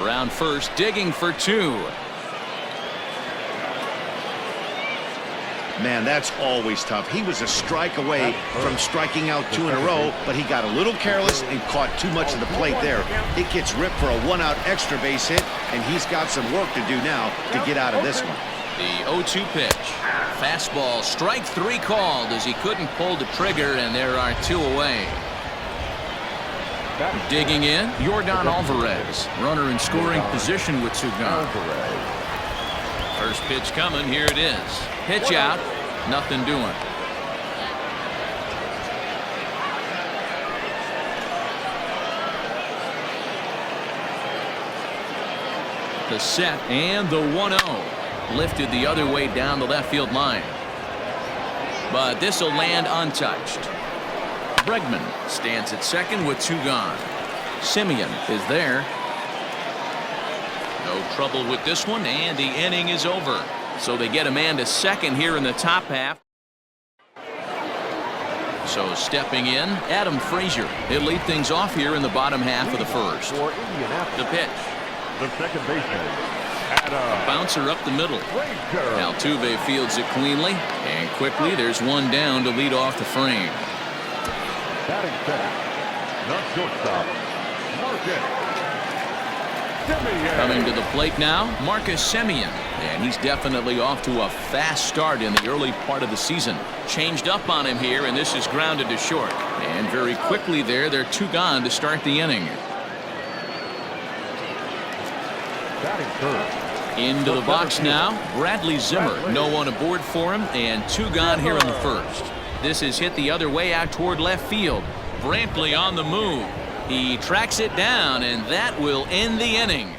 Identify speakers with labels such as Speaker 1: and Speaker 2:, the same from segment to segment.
Speaker 1: Around first, digging for two.
Speaker 2: Man, that's always tough. He was a strike away from striking out 2 in a row, but he got a little careless and caught too much of the plate there. It gets ripped for a 1-out extra base hit, and he's got some work to do now to get out of this one.
Speaker 1: The 0-2 pitch. Fastball, strike 3 called as he couldn't pull the trigger, and there are 2 away. Digging in, Yordan Alvarez. Runner in scoring position with 2 gone. First pitch coming, here it is. Pitch out, nothing doing. The set and the 1-0. Lifted the other way down the left field line. But this will land untouched. Bregman stands at second with 2 gone. Simeon is there. No trouble with this one, and the inning is over. So they get a man to second here in the top half. So stepping in, Adam Frazier. He'll lead things off here in the bottom half of the first. The pitch.
Speaker 3: The second baseman, Adam.
Speaker 1: Bouncer up the middle. Altuve fields it cleanly, and quickly there's one down to lead off the frame.
Speaker 3: Batting second, the shortstop, Marcus.
Speaker 1: Coming to the plate now, Marcus Semien, and he's definitely off to a fast start in the early part of the season. Changed up on him here, and this is grounded to short. And very quickly they're 2 gone to start the inning. Into the box now, Bradley Zimmer. No one aboard for him, and 2 gone here in the first. This is hit the other way out toward left field. Brantley on the move. He tracks it down, and that will end the inning.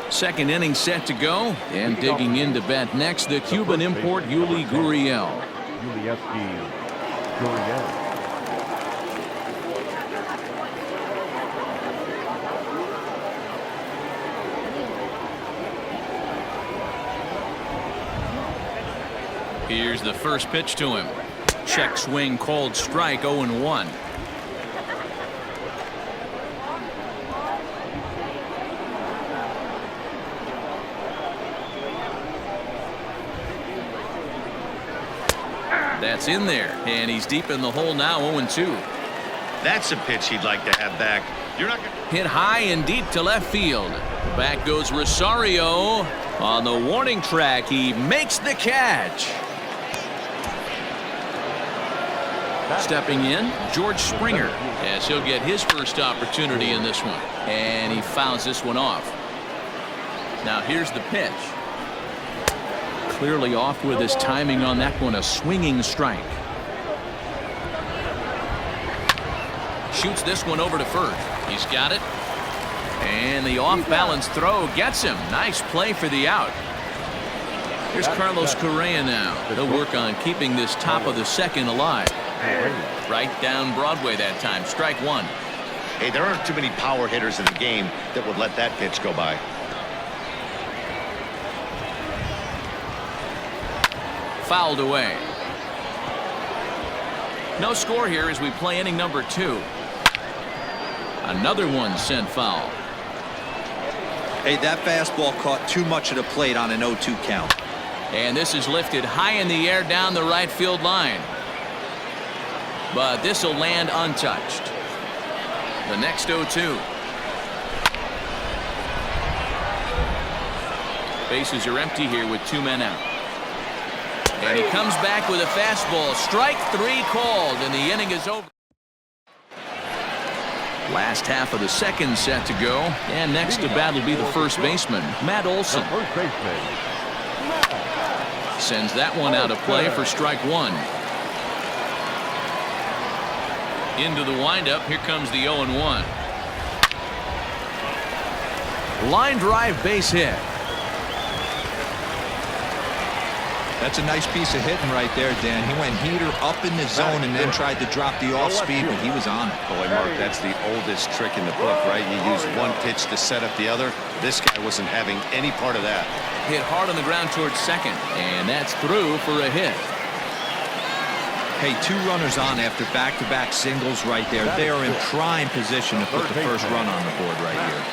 Speaker 1: Second inning set to go, and digging in to bat next, the Cuban import Yuli Gurriel. Here's the first pitch to him. Check swing called strike, 0-1. That's in there, and he's deep in the hole now, 0-2.
Speaker 2: That's a pitch he'd like to have back. You're not gonna...
Speaker 1: Hit high and deep to left field. Back goes Rosario. On the warning track, he makes the catch. Stepping in, George Springer, as he'll get his first opportunity in this one. And he fouls this one off. Now here's the pitch. Clearly off with his timing on that one, a swinging strike. Shoots this one over to first. He's got it. And the off-balance throw gets him. Nice play for the out. Here's Carlos Correa now. He'll work on keeping this top of the second alive. Right down Broadway that time. Strike 1.
Speaker 2: Hey, there aren't too many power hitters in the game that would let that pitch go by.
Speaker 1: Fouled away. No score here as we play inning number 2. Another one sent foul.
Speaker 4: Hey, that fastball caught too much of the plate on an 0-2 count.
Speaker 1: And this is lifted high in the air down the right field line. But this will land untouched. The next 0-2. Bases are empty here with 2 men out. And he comes back with a fastball. Strike 3 called, and the inning is over. Last half of the second set to go, and next to bat will be the first baseman, Matt Olson. Sends that one out of play for strike 1. Into the windup, here comes the 0-1. Line drive base hit.
Speaker 4: That's a nice piece of hitting right there, Dan. He went heater up in the zone and then tried to drop the off speed, but he was on it.
Speaker 2: Boy, Mark, that's the oldest trick in the book, right? You use one pitch to set up the other. This guy wasn't having any part of that.
Speaker 1: Hit hard on the ground towards second, and that's through for a hit.
Speaker 4: Hey, 2 runners on after back-to-back singles right there. They are in prime position to put the first run on the board right here.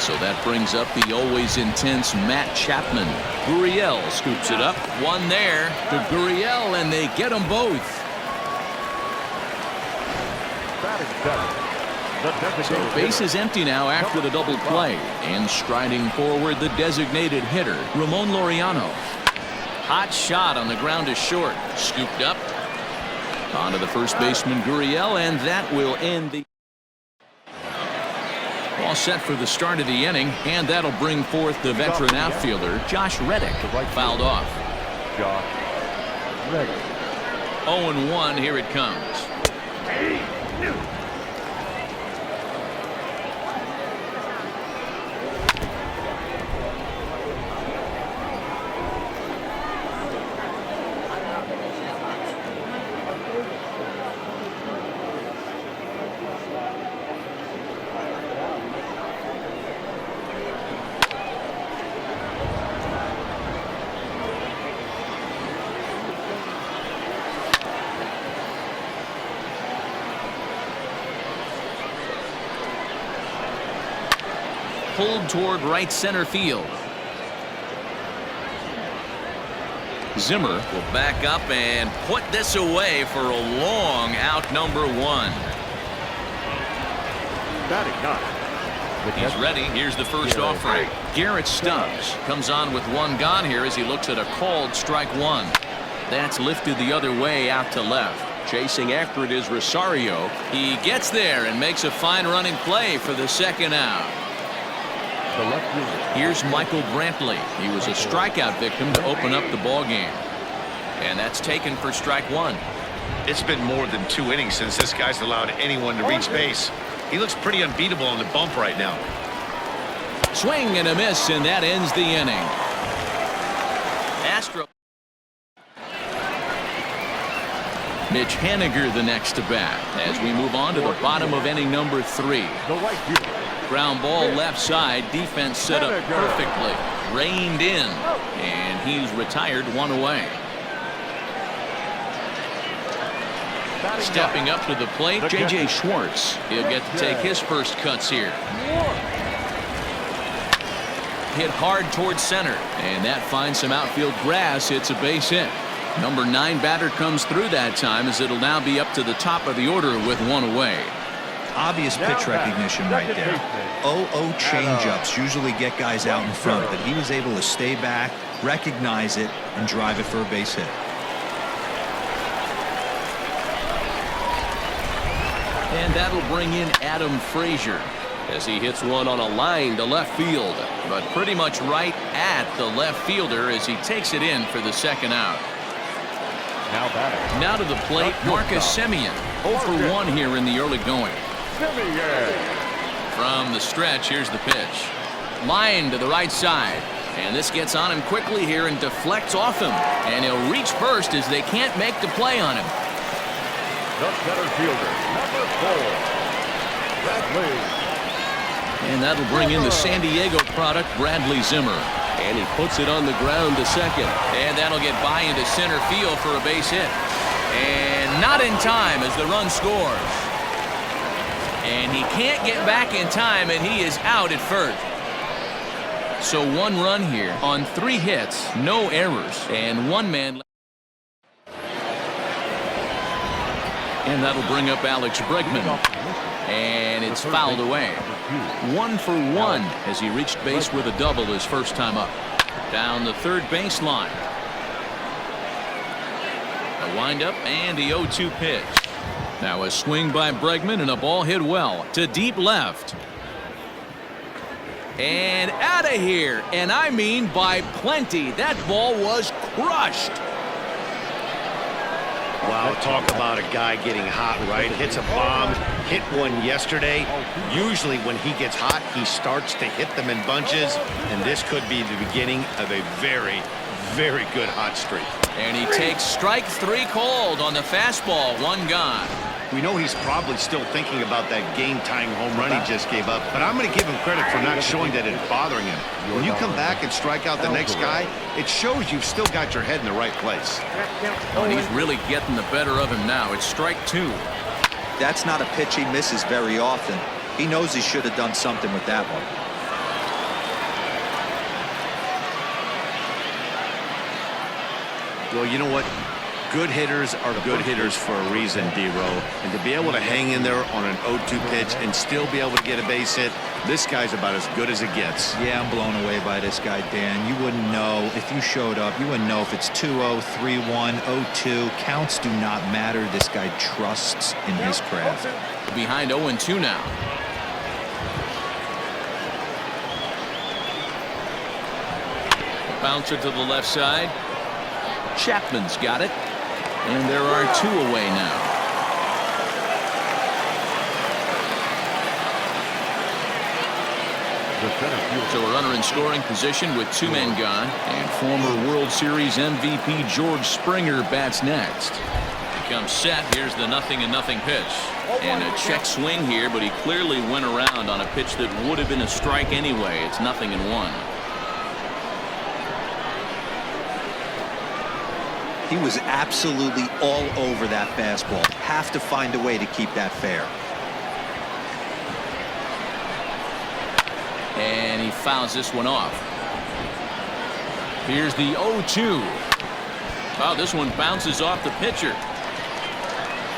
Speaker 1: So that brings up the always intense Matt Chapman. Gurriel scoops it up. One there to Gurriel, and they get them both. So base is empty now after the double play. And striding forward, the designated hitter, Ramon Laureano. Hot shot on the ground is short. Scooped up. On to the first baseman, Gurriel, and that will end the... All set for the start of the inning, and that'll bring forth the veteran outfielder, Josh Reddick. Fouled off.
Speaker 3: Josh Reddick.
Speaker 1: 0-1, here it comes. Pulled toward right center field. Zimmer will back up and put this away for a long out, number 1. He's ready. Here's the first offering. Garrett Stubbs comes on with 1 gone here as he looks at a called strike 1. That's lifted the other way out to left. Chasing after it is Rosario. He gets there and makes a fine running play for the second out. Here's Michael Brantley. He was a strikeout victim to open up the ball game. And that's taken for strike 1.
Speaker 2: It's been more than 2 innings since this guy's allowed anyone to reach base. He looks pretty unbeatable on the bump right now.
Speaker 1: Swing and a miss, and that ends the inning. Astro. Mitch Haniger the next to bat as we move on to the bottom of inning number 3. Ground ball left side. Defense set up perfectly. Reined in. And he's retired 1 away. Stepping up to the plate, J.J. Schwartz. He'll get to take his first cuts here. Hit hard towards center. And that finds some outfield grass. It's a base hit. Number 9 batter comes through that time as it'll now be up to the top of the order with 1 away.
Speaker 4: Obvious pitch recognition right there. 0-0 changeups usually get guys out in front, but he was able to stay back, recognize it, and drive it for a base hit.
Speaker 1: And that'll bring in Adam Frazier as he hits one on a line to left field, but pretty much right at the left fielder as he takes it in for the second out. Now to the plate, Marcus Semien. 0 for 1 here in the early going. From the stretch, here's the pitch. Line to the right side. And this gets on him quickly here and deflects off him. And he'll reach first as they can't make the play on him.
Speaker 3: The center fielder, number 4, Bradley.
Speaker 1: And that'll bring in the San Diego product, Bradley Zimmer. And he puts it on the ground to second. And that'll get by into center field for a base hit. And not in time as the run scores. And he can't get back in time, and he is out at first. So 1 run here on 3 hits, no errors, and 1 man. And that'll bring up Alex Bregman. And it's fouled away. 1 for 1 as he reached base with a double his first time up. Down the third baseline. A windup and the 0-2 pitch. Now a swing by Bregman and a ball hit well to deep left. And out of here. And I mean by plenty. That ball was crushed.
Speaker 2: Wow, talk about a guy getting hot, right? Hits a bomb, hit one yesterday. Usually when he gets hot, he starts to hit them in bunches, and this could be the beginning of a very, very good hot streak.
Speaker 1: And he takes strike 3 called on the fastball, 1 gone.
Speaker 2: We know he's probably still thinking about that game-tying home run he just gave up, but I'm going to give him credit for not showing that it's bothering him. When you come back and strike out the next guy, it shows you've still got your head in the right place.
Speaker 1: Oh, and he's really getting the better of him now. It's strike 2.
Speaker 4: That's not a pitch he misses very often. He knows he should have done something with that one.
Speaker 2: Well, you know what? Good hitters are good hitters for a reason, D-Row. And to be able to hang in there on an 0-2 pitch and still be able to get a base hit, this guy's about as good as it gets.
Speaker 4: Yeah, I'm blown away by this guy, Dan. You wouldn't know if you showed up. You wouldn't know if it's 2-0, 3-1, 0-2. Counts do not matter. This guy trusts in his craft.
Speaker 1: Behind 0-2 now. Bouncer to the left side. Chapman's got it. And there are 2 away now. So a runner in scoring position with 2 men gone. And former World Series MVP George Springer bats next. He comes set. Here's the 0-0 pitch. And a check swing here, but he clearly went around on a pitch that would have been a strike anyway. It's 0-1.
Speaker 4: He was absolutely all over that fastball. Have to find a way to keep that fair.
Speaker 1: And he fouls this one off. Here's the 0-2. Oh, this one bounces off the pitcher.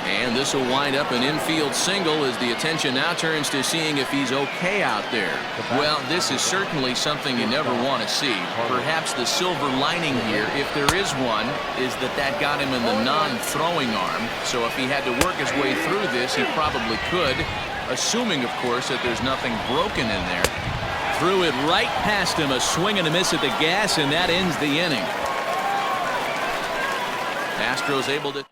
Speaker 1: And this will wind up an infield single as the attention now turns to seeing if he's okay out there. Well, this is certainly something you never want to see. Perhaps the silver lining here, if there is one, is that got him in the non-throwing arm. So if he had to work his way through this, he probably could, assuming, of course, that there's nothing broken in there. Threw it right past him, a swing and a miss at the gas, and that ends the inning. Astros able to...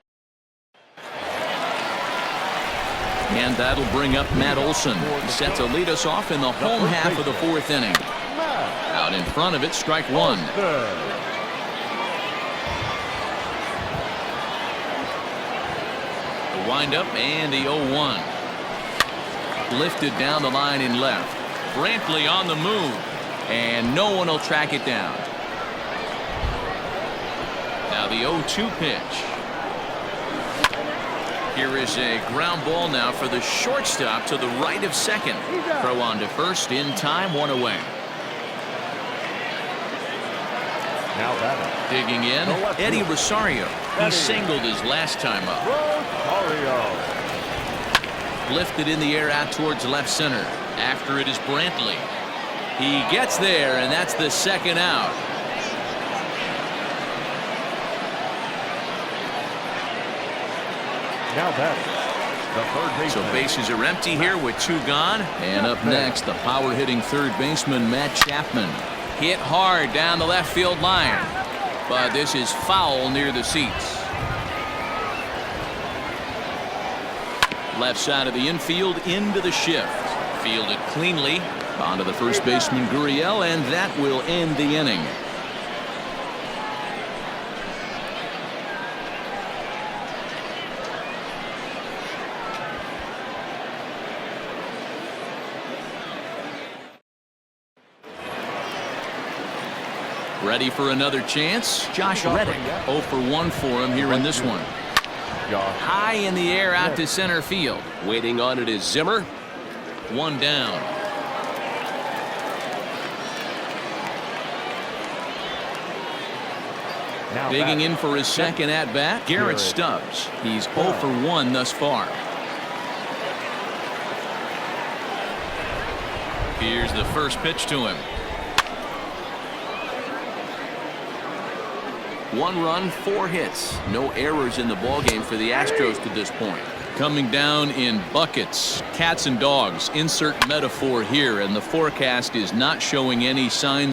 Speaker 1: And that'll bring up Matt Olson. He's set to lead us off in the home half of the 4th inning. Out in front of it, strike 1. The windup and the 0-1. Lifted down the line in left. Brantley on the move. And no one will track it down. Now the 0-2 pitch. Here is a ground ball now for the shortstop to the right of second. Throw on to first in time, 1 away.
Speaker 3: Now batting.
Speaker 1: Digging in, Eddie Rosario. He singled his last time up. Lifted in the air out towards left center. After it is Brantley. He gets there, and that's the 2nd out.
Speaker 3: Now batting, the third baseman.
Speaker 1: So bases are empty here with 2 gone. And up next, the power-hitting third baseman, Matt Chapman. Hit hard down the left field line. But this is foul near the seats. Left side of the infield into the shift. Fielded cleanly. Onto the first baseman, Gurriel, and that will end the inning. Ready for another chance? Josh Reddick. 0 for 1 for him here in this one. High in the air out to center field. Waiting on it is Zimmer. 1 down. Digging in for his second at bat, Garrett Stubbs. He's 0 for 1 thus far. Here's the first pitch to him. 1 run, 4 hits. No errors in the ballgame for the Astros to this point. Coming down in buckets, cats and dogs. Insert metaphor here, and the forecast is not showing any signs